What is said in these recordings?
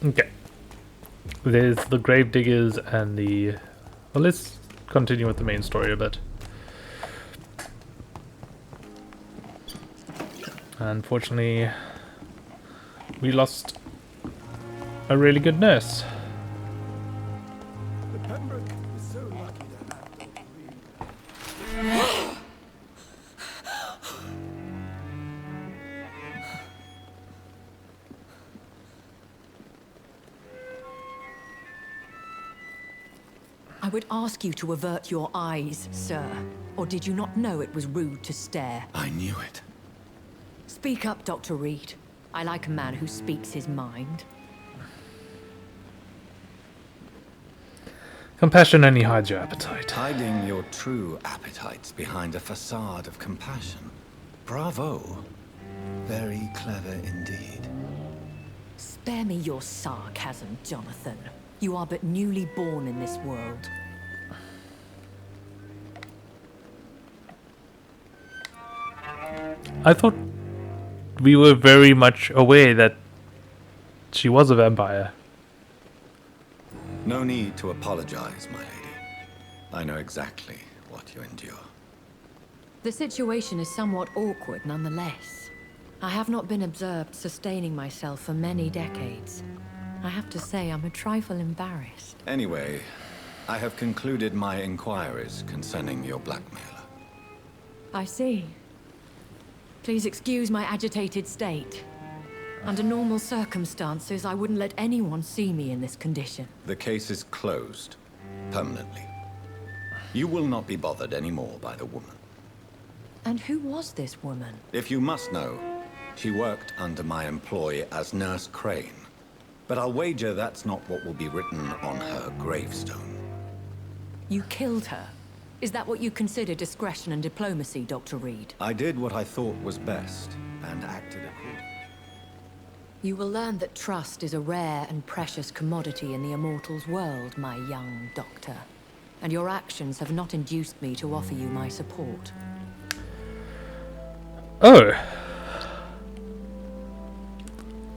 Okay. There's the grave diggers and the... Well, let's continue with the main story a bit. Unfortunately, we lost a really good nurse. The Pembroke is so lucky to have Dr. Reed. I would ask you to avert your eyes, sir. Or did you not know it was rude to stare? I knew it. Speak up, Dr. Reed. I like a man who speaks his mind. Compassion only hides your appetite. Hiding your true appetites behind a facade of compassion. Bravo. Very clever indeed. Spare me your sarcasm, Jonathan. You are but newly born in this world. I thought we were very much aware that she was a vampire. No need to apologize, my lady. I know exactly what you endure. The situation is somewhat awkward nonetheless. I have not been observed sustaining myself for many decades. I have to say I'm a trifle embarrassed. Anyway, I have concluded my inquiries concerning your blackmailer. I see. Please excuse my agitated state. Under normal circumstances, I wouldn't let anyone see me in this condition. The case is closed. Permanently. You will not be bothered anymore by the woman. And who was this woman? If you must know, she worked under my employ as Nurse Crane. But I'll wager that's not what will be written on her gravestone. You killed her. Is that what you consider discretion and diplomacy, Dr. Reed? I did what I thought was best, and acted accordingly. You will learn that trust is a rare and precious commodity in the Immortals world, my young doctor. And your actions have not induced me to offer you my support. Oh.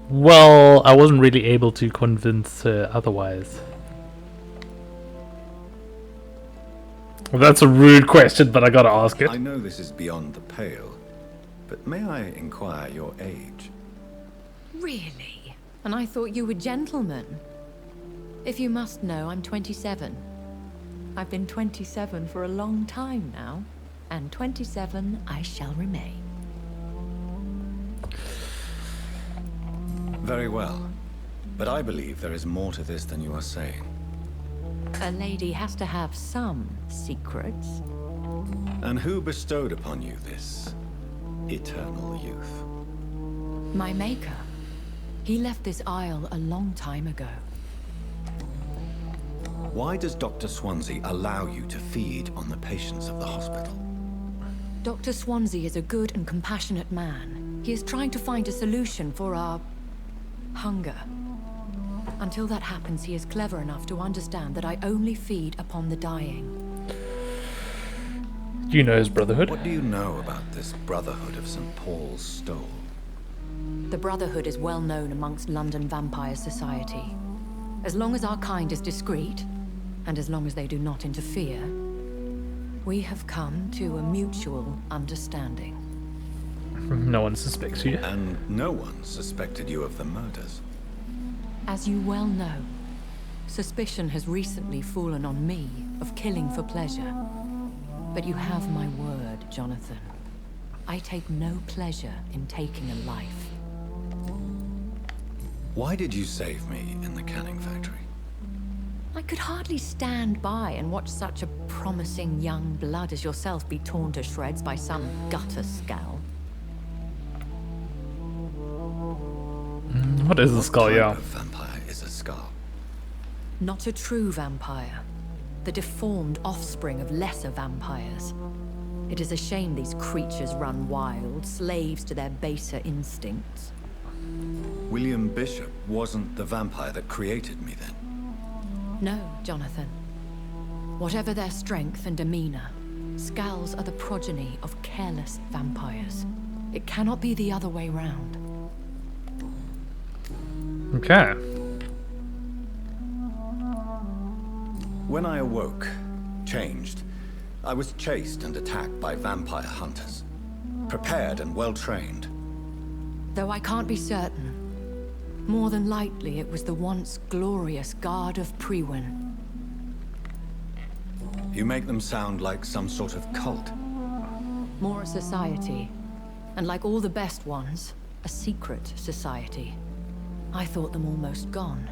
Well, I wasn't really able to convince her otherwise. Well, that's a rude question, but I gotta ask it. I know this is beyond the pale, but may I inquire your age? Really? And I thought you were gentlemen. If you must know, I'm 27. I've been 27 for a long time now, and 27 I shall remain. Very well, but I believe there is more to this than you are saying. A lady has to have some secrets. And who bestowed upon you this eternal youth? My maker. He left this isle a long time ago. Why does Dr. Swansea allow you to feed on the patients of the hospital? Dr. Swansea is a good and compassionate man. He is trying to find a solution for our hunger. Until that happens, he is clever enough to understand that I only feed upon the dying. Do you know his brotherhood? What do you know about this Brotherhood of St. Paul's Stole? The Brotherhood is well known amongst London vampire society. As long as our kind is discreet, and as long as they do not interfere, we have come to a mutual understanding. No one suspects you. And no one suspected you of the murders. As you well know, suspicion has recently fallen on me of killing for pleasure. But you have my word, Jonathan. I take no pleasure in taking a life. Why did you save me in the canning factory? I could hardly stand by and watch such a promising young blood as yourself be torn to shreds by some gutter scowl. What is a skull, What yeah? type of vampire is a skull? Not a true vampire. The deformed offspring of lesser vampires. It is a shame these creatures run wild, slaves to their baser instincts. William Bishop wasn't the vampire that created me then. No, Jonathan. Whatever their strength and demeanor, Skulls are the progeny of careless vampires. It cannot be the other way round. Okay. When I awoke, changed, I was chased and attacked by vampire hunters. Prepared and well-trained. Though I can't be certain. More than likely, it was the once glorious Guard of Priwen. You make them sound like some sort of cult. More a society. And like all the best ones, a secret society. I thought them almost gone.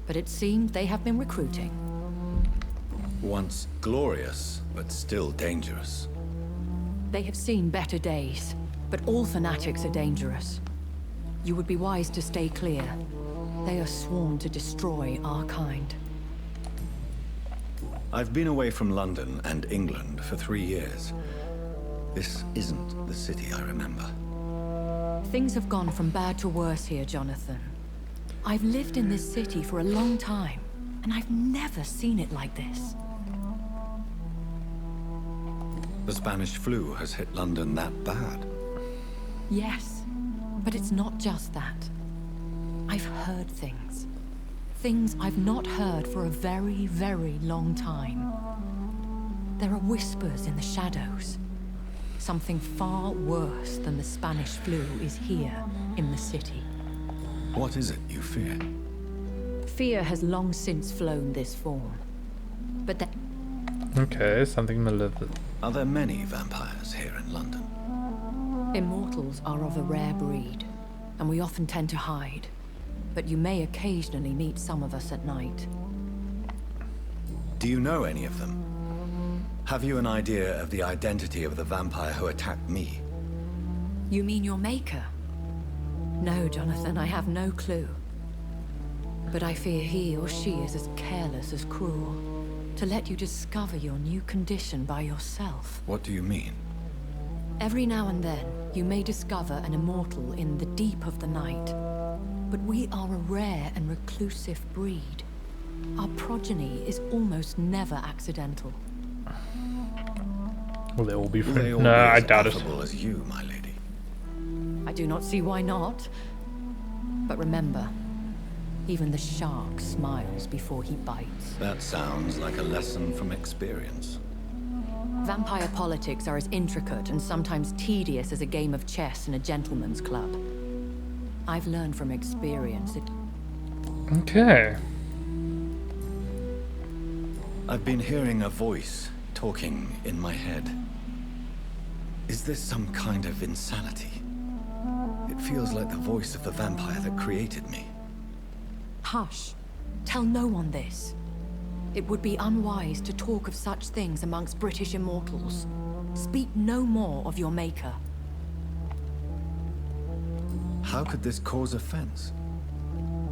But it seemed they have been recruiting. Once glorious, but still dangerous. They have seen better days, but all fanatics are dangerous. You would be wise to stay clear. They are sworn to destroy our kind. I've been away from London and England for 3 years. This isn't the city I remember. Things have gone from bad to worse here, Jonathan. I've lived in this city for a long time, and I've never seen it like this. The Spanish flu has hit London that bad. Yes, but it's not just that. I've heard things. Things I've not heard for a very, very long time. There are whispers in the shadows. Something far worse than the Spanish flu is here in the city. What is it you fear? Fear has long since flown this form. But that Okay, something malevolent. Are there many vampires here in London? immortals are of a rare breed, and we often tend to hide. But you may occasionally meet some of us at night. Do you know any of them? Have you an idea of the identity of the vampire who attacked me? You mean your maker? No, Jonathan, I have no clue. But I fear he or she is as careless as cruel. To let you discover your new condition by yourself. What do you mean? Every now and then, you may discover an immortal in the deep of the night. But we are a rare and reclusive breed. Our progeny is almost never accidental. Will they all be Will they friends? all No, be I as doubt it. affable as you, my lady? I do not see why not. But remember, even the shark smiles before he bites. That sounds like a lesson from experience. Vampire politics are as intricate and sometimes tedious as a game of chess in a gentleman's club. I've learned from experience. Okay. I've been hearing a voice talking in my head. Is this some kind of insanity? It feels like the voice of the vampire that created me. Hush. Tell no one this. It would be unwise to talk of such things amongst British immortals. Speak no more of your maker. How could this cause offense?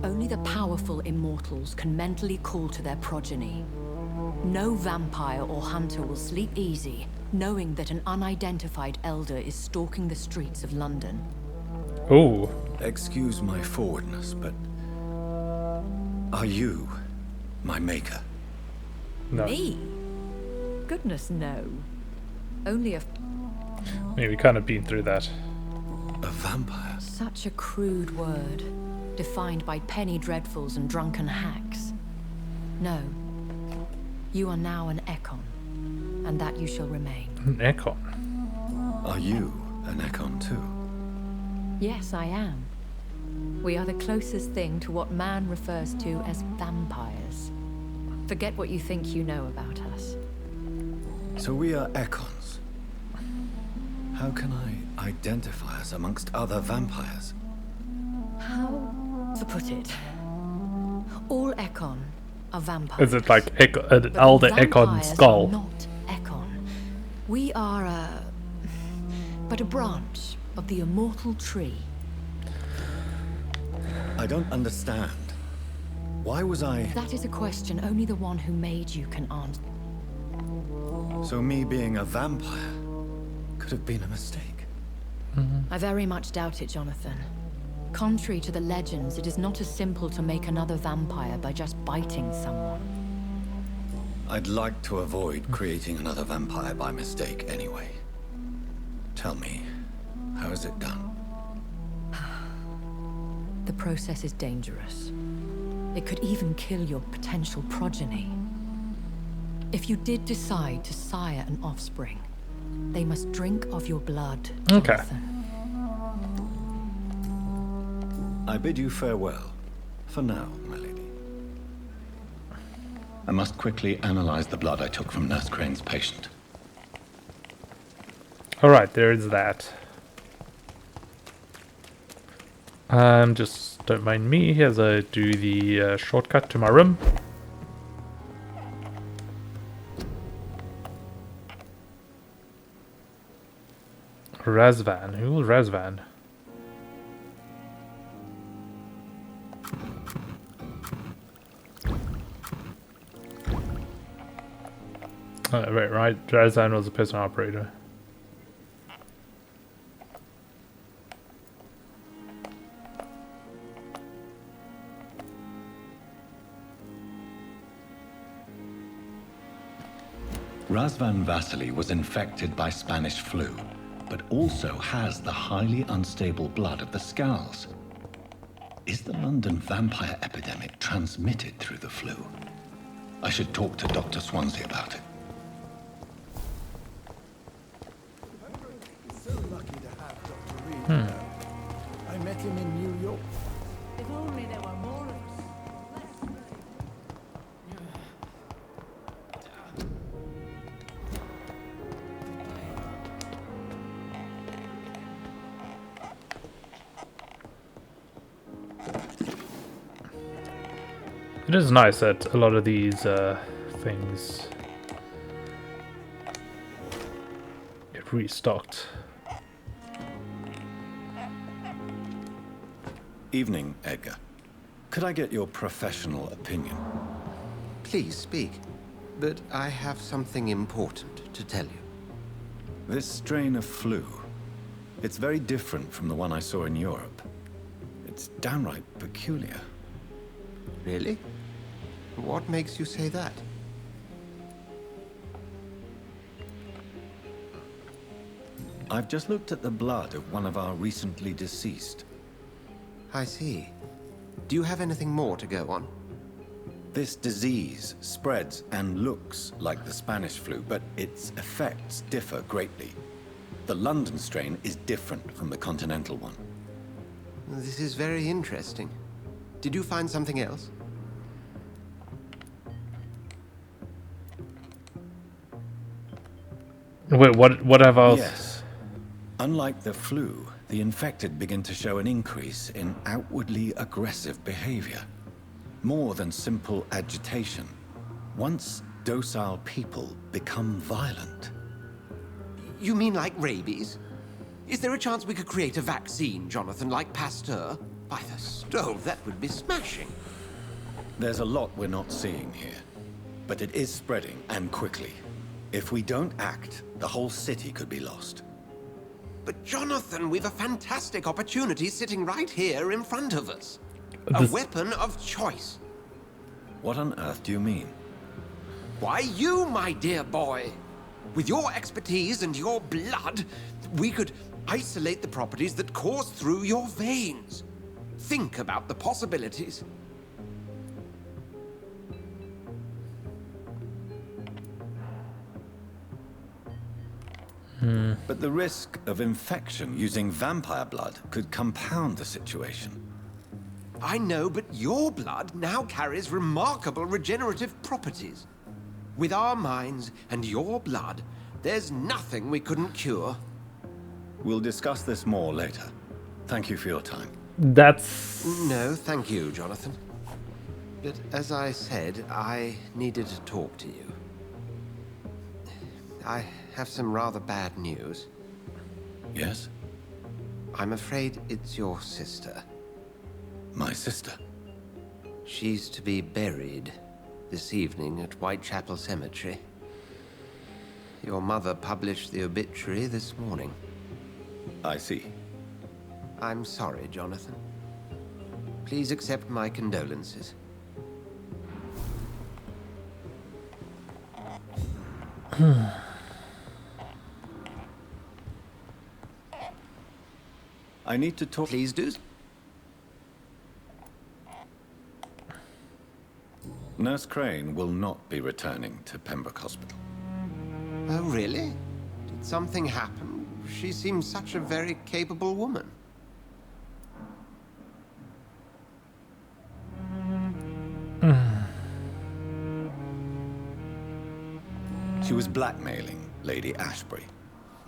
Only the powerful immortals can mentally call to their progeny. No vampire or hunter will sleep easy, knowing that an unidentified elder is stalking the streets of London. Ooh. Excuse my forwardness, but are you my maker? No. Me? Goodness, no. Only a... I mean, we kind of been through that. A vampire? Such a crude word, defined by penny dreadfuls and drunken hacks. No. You are now an Ekon, and that you shall remain. An Ekon. Are you an Ekon too? Yes, I am. We are the closest thing to what man refers to as vampires. Forget what you think you know about us. So we are Ekons. How can I identify us amongst other vampires? How to put it? All Ekon are vampires. Is it like an But elder Ekon vampires skull? are not Ekon. We are but a branch of the immortal tree. I don't understand. Why was I... That is a question only the one who made you can answer. So me being a vampire could have been a mistake? I very much doubt it, Jonathan. Contrary to the legends, it is not as simple to make another vampire by just biting someone. I'd like to avoid creating another vampire by mistake anyway. Tell me, how is it done? The process is dangerous. It could even kill your potential progeny. If you did decide to sire an offspring, they must drink of your blood, Okay. Jonathan. I bid you farewell. For now, my lady. I must quickly analyze the blood I took from Nurse Crane's patient. Alright, there is that. Just don't mind me as I do the shortcut to my room. Razvan. Who was Razvan? Right. Razvan was a prison operator. Razvan Vasily was infected by Spanish flu, but also has the highly unstable blood of the Scowls. Is the London vampire epidemic transmitted through the flu? I should talk to Dr. Swansea about it. So lucky to have Dr. Reed around. I met him in New York. If only there were more of us. It is nice that a lot of these things get restocked. Evening, Edgar. Could I get your professional opinion? Please speak, but I have something important to tell you. This strain of flu, it's very different from the one I saw in Europe. It's downright peculiar. Really? What makes you say that? I've just looked at the blood of one of our recently deceased. I see. Do you have anything more to go on? This disease spreads and looks like the Spanish flu, but its effects differ greatly. The London strain is different from the continental one. This is very interesting. Did you find something else? Wait, what have else? Yes. Unlike the flu, the infected begin to show an increase in outwardly aggressive behavior. More than simple agitation. Once docile people become violent. You mean like rabies? Is there a chance we could create a vaccine, Jonathan, like Pasteur? By the stove, that would be smashing. There's a lot we're not seeing here. But it is spreading, and quickly. If we don't act, the whole city could be lost. But Jonathan, we've a fantastic opportunity sitting right here in front of us. A This- weapon of choice. What on earth do you mean? Why, you, my dear boy. With your expertise and your blood, we could isolate the properties that course through your veins. Think about the possibilities. But the risk of infection using vampire blood could compound the situation. I know, but your blood now carries remarkable regenerative properties. With our minds and your blood, there's nothing we couldn't cure. We'll discuss this more later. Thank you for your time. That's... No, thank you, Jonathan. But as I said, I needed to talk to you. I have some rather bad news. Yes? I'm afraid it's your sister. My sister? She's to be buried this evening at Whitechapel Cemetery. Your mother published the obituary this morning. I see. I'm sorry, Jonathan. Please accept my condolences. I need to talk... Please do. Nurse Crane will not be returning to Pembroke Hospital. Oh, really? Did something happen? She seems such a very capable woman. She was blackmailing Lady Ashbury.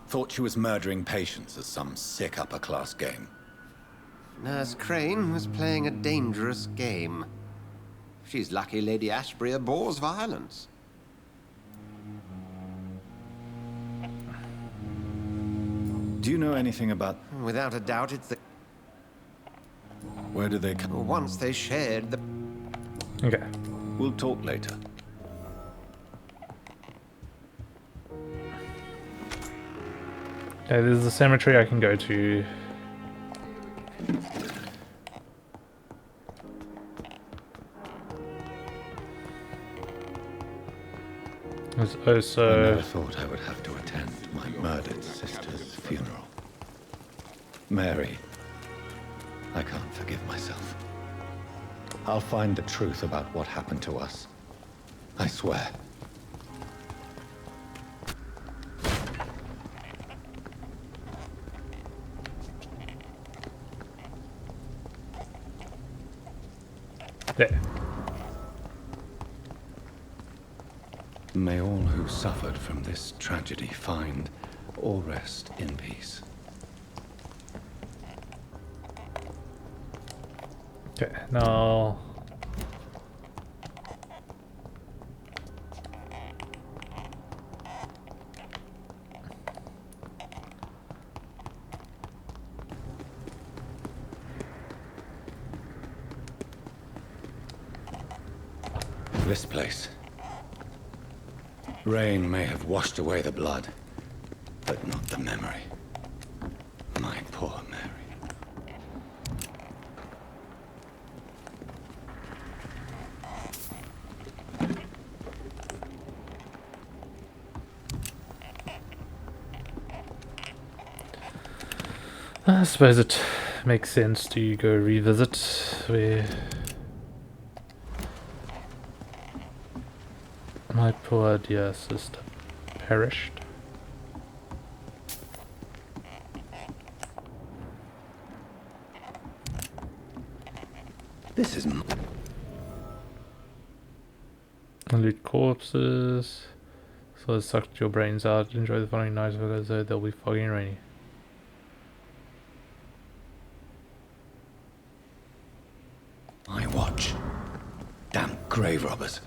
Thought she was murdering patients as some sick upper-class game. Nurse Crane was playing a dangerous game. She's lucky Lady Ashbury abhors violence. Do you know anything about... Without a doubt, it's the... Where do they come? Once they shared the... Okay. We'll talk later. Okay, there's a cemetery I can go to. There's I also... never thought I would have to attend my murdered sister's funeral. Mary, I can't forgive myself. I'll find the truth about what happened to us. I swear. There. May all who suffered from this tragedy find or rest in peace. Okay, now... This place. Rain may have washed away the blood, but not the memory. My poor Mary. I suppose it makes sense to go revisit where my poor dear sister perished. This is... Loot corpses. So it sucked your brains out. Enjoy the following nights because they'll be foggy and rainy. My watch. Damn grave robbers.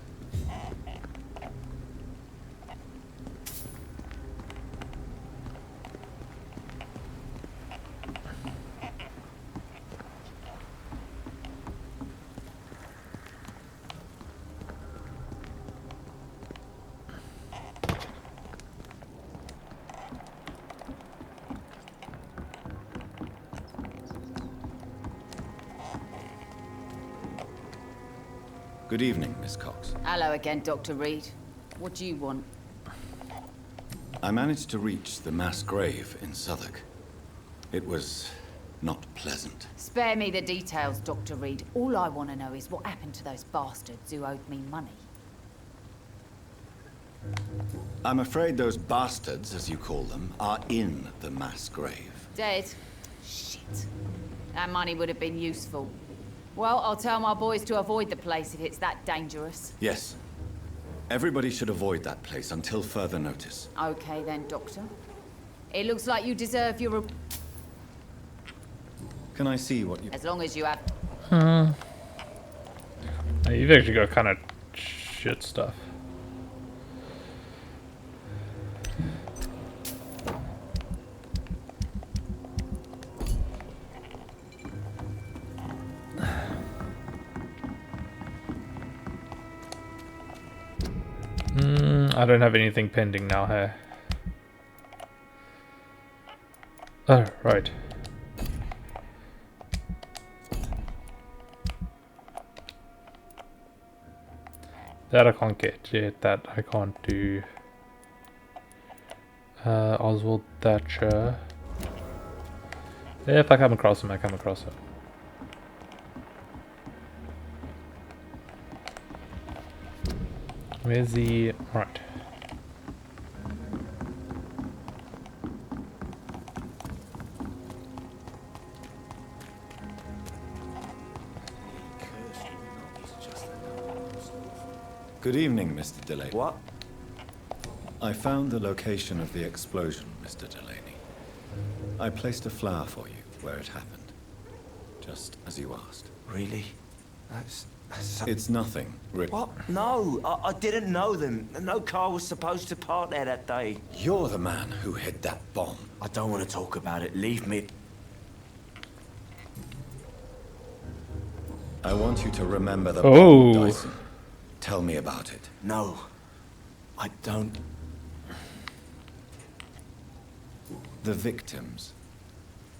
Good evening, Miss Cox. Hello again, Dr. Reed. What do you want? I managed to reach the mass grave in Southwark. It was not pleasant. Spare me the details, Dr. Reed. All I want to know is what happened to those bastards who owed me money. I'm afraid those bastards, as you call them, are in the mass grave. Dead? Shit. That money would have been useful. Well, I'll tell my boys to avoid the place if it's that dangerous. Yes. Everybody should avoid that place until further notice. Okay then, Doctor. It looks like you deserve your... Can I see what you... As long as you have... You've actually got kind of shit stuff. I don't have anything pending now, hey? Oh, right. That I can't get yet, that I can't do. Oswald Thatcher. If I come across him, I come across him. Where's the... Right. Good evening, Mr. Delaney. What? I found the location of the explosion, Mr. Delaney. I placed a flower for you where it happened, just as you asked. Really? That's so... It's nothing, Rick. What? No, I didn't know them. No car was supposed to park there that day. You're the man who hid that bomb. I don't want to talk about it. Leave me. I want you to remember the Oh. bomb, Dyson. Tell me about it. No, I don't. The victims.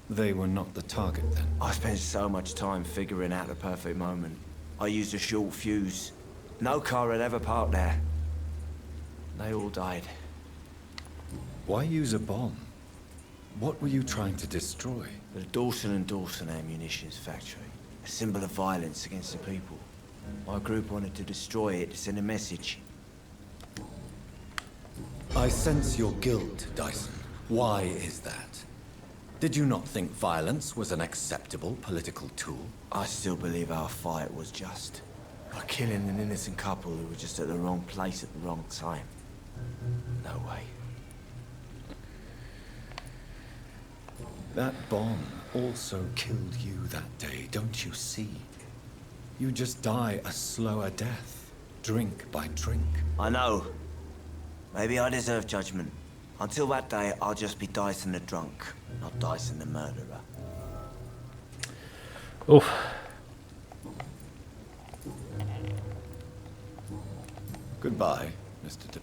They were not the target then. I spent so much time figuring out the perfect moment. I used a short fuse. No car had ever parked there. They all died. Why use a bomb? What were you trying to destroy? The Dawson & Dawson ammunitions factory. A symbol of violence against the people. My group wanted to destroy it to send a message. I sense your guilt, Dyson. Why is that? Did you not think violence was an acceptable political tool? I still believe our fight was just. By killing an innocent couple who were just at the wrong place at the wrong time. No way. That bomb also killed you that day, don't you see? You just die a slower death, drink by drink. I know. Maybe I deserve judgment. Until that day, I'll just be Dyson the drunk, not Dyson the murderer. Oof. Goodbye, Mr.